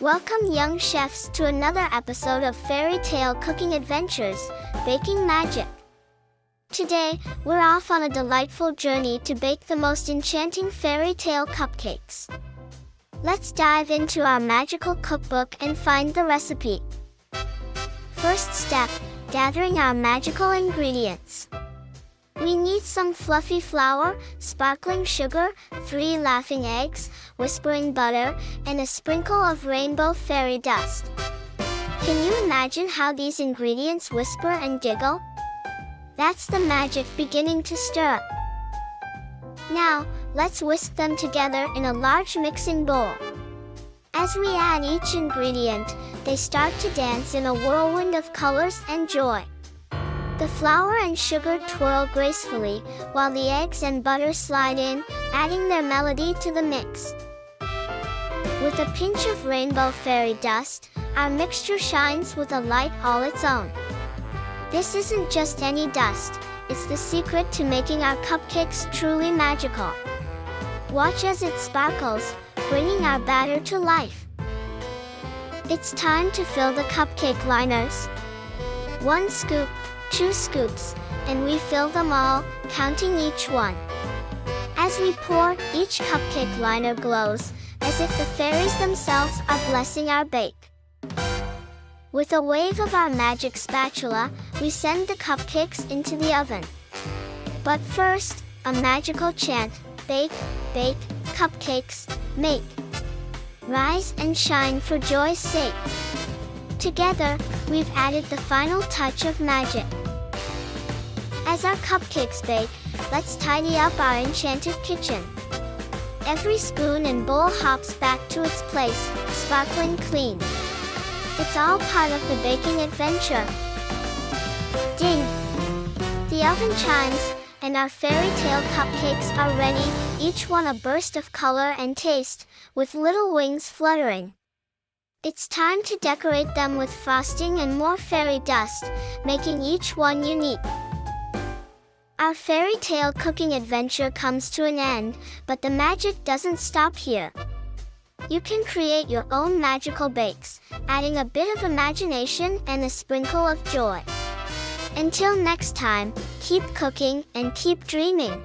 Welcome young chefs to another episode of Fairy Tale Cooking Adventures, Baking Magic. Today, we're off on a delightful journey to bake the most enchanting fairy tale cupcakes. Let's dive into our magical cookbook and find the recipe. First step, gathering our magical ingredients. We need some fluffy flour, sparkling sugar, 3 laughing eggs, whispering butter, and a sprinkle of rainbow fairy dust. Can you imagine how these ingredients whisper and giggle? That's the magic beginning to stir. Now, let's whisk them together in a large mixing bowl. As we add each ingredient, they start to dance in a whirlwind of colors and joy. The flour and sugar twirl gracefully, while the eggs and butter slide in, adding their melody to the mix. With a pinch of rainbow fairy dust, our mixture shines with a light all its own. This isn't just any dust, it's the secret to making our cupcakes truly magical. Watch as it sparkles, bringing our batter to life. It's time to fill the cupcake liners. 1 scoop, 2 scoops, and we fill them all, counting each one. As we pour, each cupcake liner glows, as if the fairies themselves are blessing our bake. With a wave of our magic spatula, we send the cupcakes into the oven. But first, a magical chant: bake, bake, cupcakes, make. Rise and shine for joy's sake. Together, we've added the final touch of magic. As our cupcakes bake, let's tidy up our enchanted kitchen. Every spoon and bowl hops back to its place, sparkling clean. It's all part of the baking adventure. Ding! The oven chimes, and our fairy tale cupcakes are ready, each one a burst of color and taste, with little wings fluttering. It's time to decorate them with frosting and more fairy dust, making each one unique. Our fairy tale cooking adventure comes to an end, but the magic doesn't stop here. You can create your own magical bakes, adding a bit of imagination and a sprinkle of joy. Until next time, keep cooking and keep dreaming.